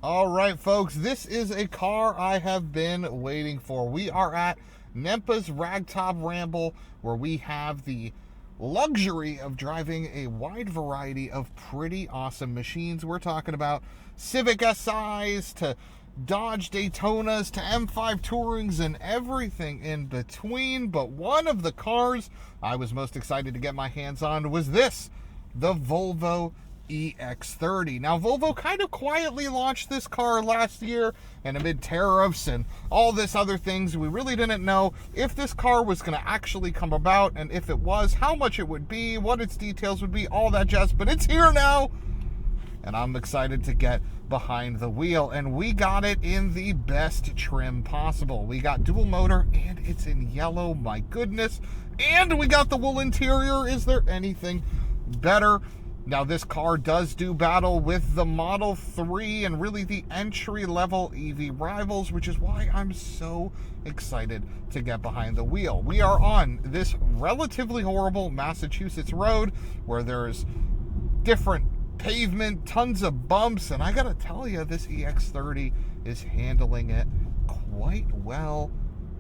All right, folks, this is a car I have been waiting for. We are at Nempa's Ragtop Ramble, where we have the luxury of driving a wide variety of pretty awesome machines. We're talking about Civic SIs to Dodge Daytonas to M5 Tourings and everything in between. But one of the cars I was most excited to get my hands on was this, the Volvo EX30. Now, Volvo kind of quietly launched this car last year, and amid tariffs and all this other things, we really didn't know if this car was going to actually come about, and if it was, how much it would be, what its details would be, all that jazz. But it's here now, and I'm excited to get behind the wheel, and we got it in the best trim possible. We got dual motor, and it's in yellow, my goodness, and we got the wool interior. Is there anything better? Now, this car does do battle with the Model 3 and really the entry-level EV rivals, which is why I'm so excited to get behind the wheel. We are on this relatively horrible Massachusetts road where there's different pavement, tons of bumps, and I gotta tell you, this EX30 is handling it quite well.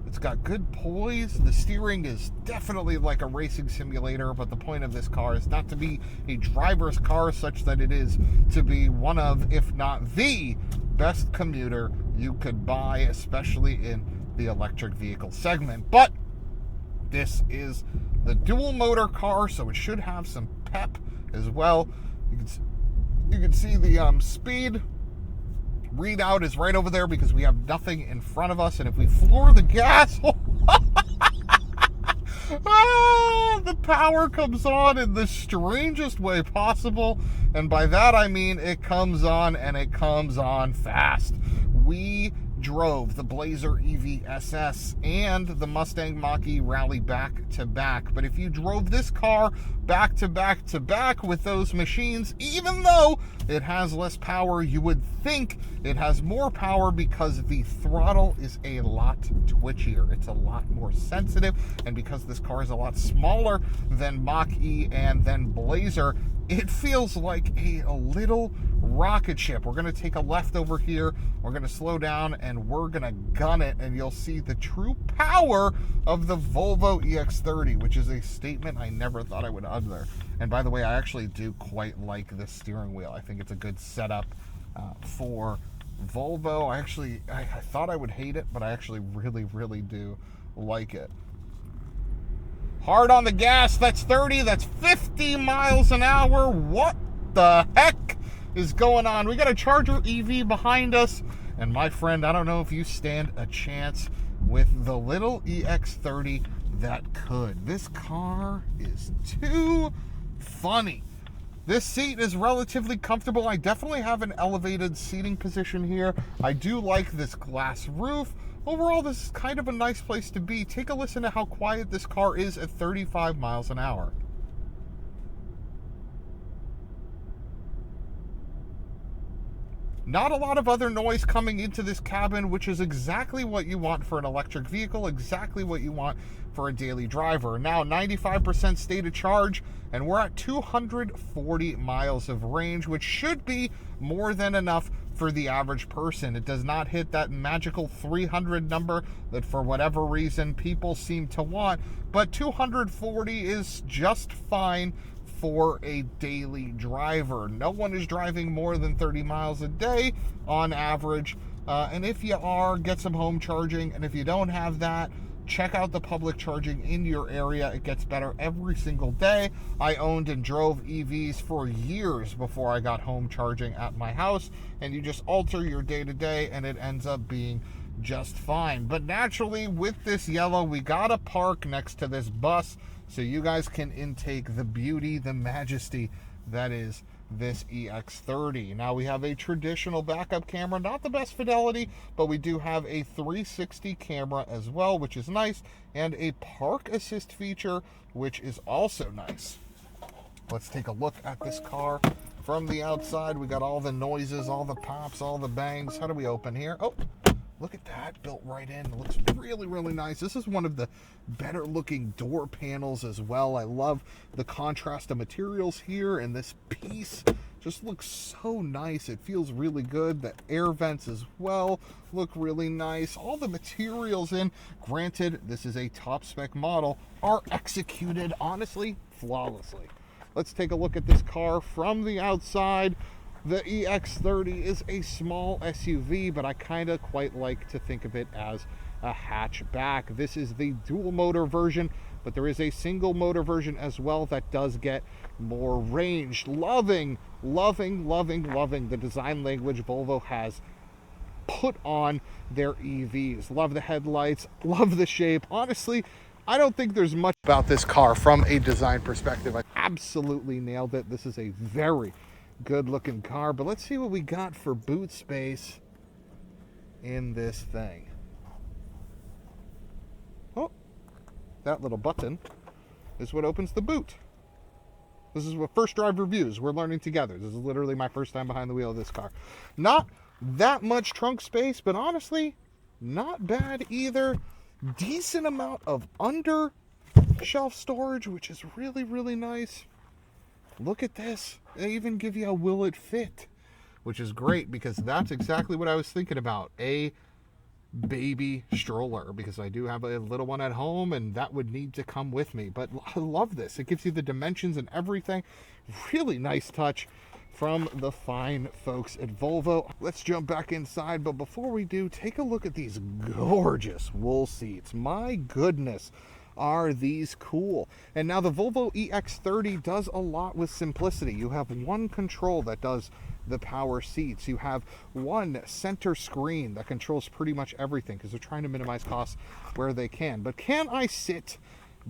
It's got good poise. The steering is definitely like a racing simulator, but the point of this car is not to be a driver's car such that it is to be one of, if not the best commuter you could buy, especially in the electric vehicle segment. But this is the dual motor car, so it should have some pep as well. You can see the speed readout is right over there because we have nothing in front of us, and if we floor the gas, the power comes on in the strangest way possible, and by that I mean it comes on, and it comes on fast. We drove the Blazer EV SS and the Mustang Mach-E Rally back to back, but if you drove this car back to back to back with those machines, even though it has less power, you would think it has more power because the throttle is a lot twitchier. It's a lot more sensitive, and because this car is a lot smaller than Mach-E and then Blazer, it feels like a little rocket ship. We're going to take a left over here, we're going to slow down, and we're going to gun it, and you'll see the true power of the Volvo EX30, which is a statement I never thought I would utter. And by the way, I actually do quite like this steering wheel. I think it's a good setup for Volvo. I thought I would hate it, but I actually really do like it. Hard on the gas, that's 30, that's 50 miles an hour. What the heck is going on? We got a Charger EV behind us, and my friend, I don't know if you stand a chance with the little EX30 that could. This car is too funny. This seat is relatively comfortable. I definitely have an elevated seating position here. I do like this glass roof. Overall, this is kind of a nice place to be. Take a listen to how quiet this car is at 35 miles an hour. Not a lot of other noise coming into this cabin, which is exactly what you want for an electric vehicle, exactly what you want for a daily driver. Now, 95% state of charge, and we're at 240 miles of range, which should be more than enough for the average person. It does not hit that magical 300 number that for whatever reason people seem to want, but 240 is just fine for a daily driver. No one is driving more than 30 miles a day on average, and if you are, get some home charging, and if you don't have that, check out the public charging in your area. It gets better every single day. I owned and drove EVs for years before I got home charging at my house, and you just alter your day-to-day and it ends up being just fine. But naturally, with this yellow, we gotta park next to this bus so you guys can intake the beauty, the majesty that is this EX30. Now, we have a traditional backup camera, not the best fidelity, but we do have a 360 camera as well, which is nice, and a park assist feature, which is also nice. Let's take a look at this car from the outside. We got all the noises, all the pops, all the bangs. How do we open here? Oh, look at that, built right in. It looks really nice. This is one of the better looking door panels as well. I love the contrast of materials here, and this piece just looks so nice. It feels really good. The air vents as well look really nice. All the materials in, granted, this is a top spec model, are executed, honestly, flawlessly. Let's take a look at this car from the outside. The EX30 is a small SUV, but I kind of quite like to think of it as a hatchback. This is the dual motor version, but there is a single motor version as well that does get more range. Loving the design language Volvo has put on their EVs. Love the headlights, love the shape. Honestly, I don't think there's much about this car from a design perspective. I absolutely nailed it. This is a very good looking car, but let's see what we got for boot space in this thing. Oh, that little button is what opens the boot. This is what first drive reviews. We're learning together. This is literally my first time behind the wheel of this car. Not that much trunk space, but honestly, not bad either. Decent amount of under shelf storage, which is really nice. Look at this. They even give you a will it fit, which is great because that's exactly what I was thinking about. A baby stroller, because I do have a little one at home and that would need to come with me. But I love this. It gives you the dimensions and everything. Really nice touch from the fine folks at Volvo. Let's jump back inside, but before we do, take a look at these gorgeous wool seats. My goodness, are these cool. And now the Volvo EX30 does a lot with simplicity. You have one control that does the power seats. You have one center screen that controls pretty much everything because they're trying to minimize costs where they can. But can I sit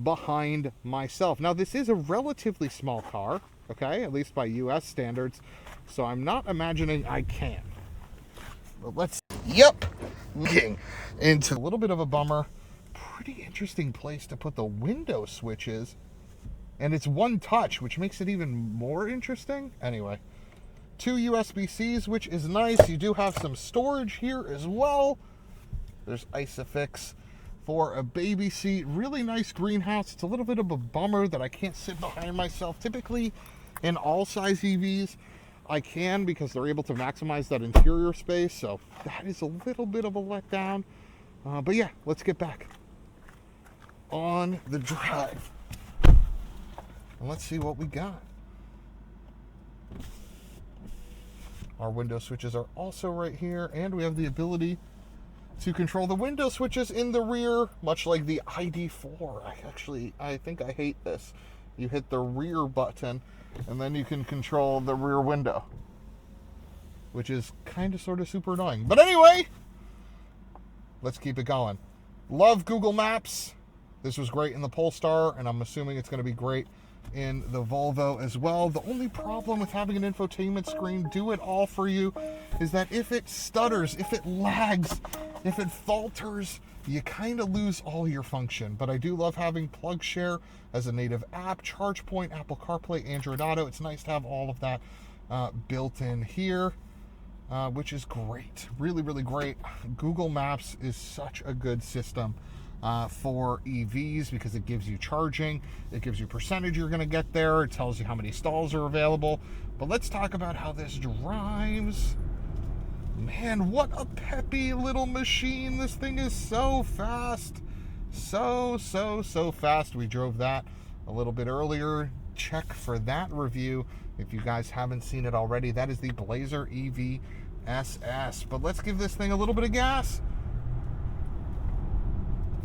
behind myself? Now, this is a relatively small car, okay, at least by US standards, so I'm not imagining I can. But let's, looking into a little bit of a bummer. Pretty interesting place to put the window switches, and it's one touch, which makes it even more interesting. Anyway, 2 USB-Cs, which is nice. You do have some storage here as well. There's Isofix for a baby seat. Really nice greenhouse. It's a little bit of a bummer that I can't sit behind myself. Typically, in all size EVs, I can, because they're able to maximize that interior space, so that is a little bit of a letdown. But yeah, let's get back on the drive and let's see what we got. Our window switches are also right here, and we have the ability to control the window switches in the rear, much like the ID.4. I think I hate this. You hit the rear button and then you can control the rear window, which is kind of sort of super annoying. But anyway, let's keep it going. Love Google Maps. This was great in the Polestar, and I'm assuming it's going to be great in the Volvo as well. The only problem with having an infotainment screen do it all for you is that if it stutters, if it lags, if it falters, you kind of lose all your function. But I do love having PlugShare as a native app, ChargePoint, Apple CarPlay, Android Auto. It's nice to have all of that built in here, which is great. Really great. Google Maps is such a good system for EVs because it gives you charging, it gives you percentage you're going to get there, it tells you how many stalls are available. But let's talk about how this drives. Man, what a peppy little machine. This thing is so fast. So fast. We drove that a little bit earlier. Check for that review if you guys haven't seen it already. That is the Blazer EV SS. But let's give this thing a little bit of gas.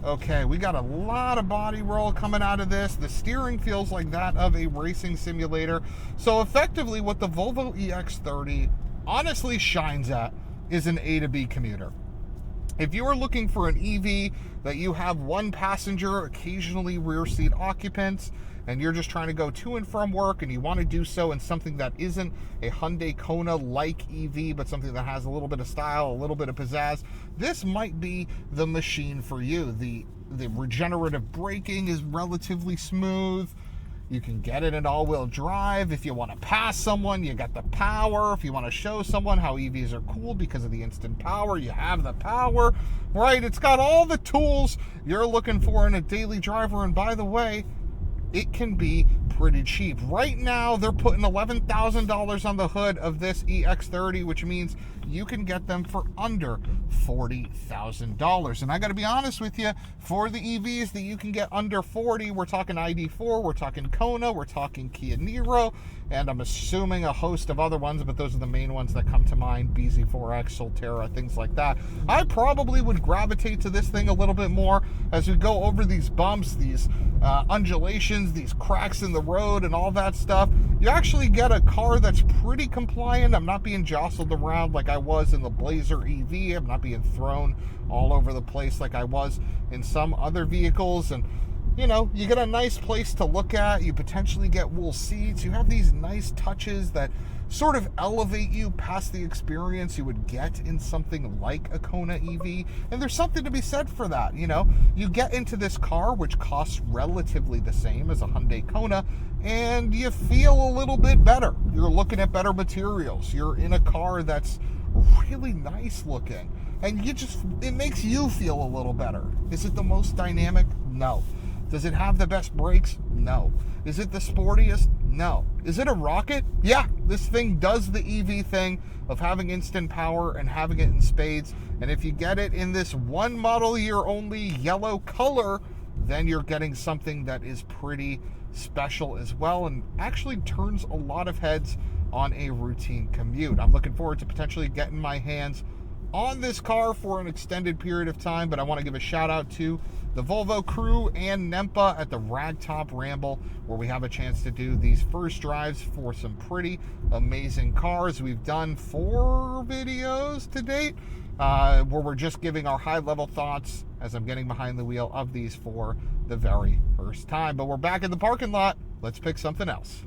Okay, we got a lot of body roll coming out of this. The steering feels like that of a racing simulator. So effectively what the Volvo EX30 honestly shines at is an A to B commuter. If you are looking for an EV that you have one passenger, occasionally rear seat occupants, and you're just trying to go to and from work and you want to do so in something that isn't a Hyundai Kona like EV, but something that has a little bit of style, a little bit of pizzazz, this might be the machine for you. The regenerative braking is relatively smooth. You can get it in all-wheel drive. If you want to pass someone, you got the power. If you want to show someone how EVs are cool because of the instant power, you have the power, right? It's got all the tools you're looking for in a daily driver. And by the way, it can be pretty cheap. Right now, they're putting $11,000 on the hood of this EX30, which means you can get them for under $40,000. And I got to be honest with you, for the EVs that you can get under 40, we're talking ID.4, we're talking Kona, we're talking Kia Niro, and I'm assuming a host of other ones, but those are the main ones that come to mind, BZ4X, Solterra, things like that. I probably would gravitate to this thing a little bit more as we go over these bumps, these undulations, these cracks in the road and all that stuff. You actually get a car that's pretty compliant. I'm not being jostled around like I was in the Blazer EV. I'm not being thrown all over the place like I was in some other vehicles. And you know, you get a nice place to look at. You potentially get wool seats. You have these nice touches that sort of elevate you past the experience you would get in something like a Kona EV. And there's something to be said for that. You know, you get into this car, which costs relatively the same as a Hyundai Kona, and you feel a little bit better. You're looking at better materials. You're in a car that's really nice looking. And it makes you feel a little better. Is it the most dynamic? No. Does it have the best brakes? No. Is it the sportiest? No. Is it a rocket? Yeah, this thing does the EV thing of having instant power and having it in spades. And if you get it in this one model year only yellow color, then you're getting something that is pretty special as well and actually turns a lot of heads on a routine commute. I'm looking forward to potentially getting my hands on this car for an extended period of time, but I want to give a shout out to the Volvo crew and NEMPA at the Ragtop Ramble, where we have a chance to do these first drives for some pretty amazing cars. We've done 4 videos to date, where we're just giving our high-level thoughts as I'm getting behind the wheel of these for the very first time. But we're back in the parking lot. Let's pick something else.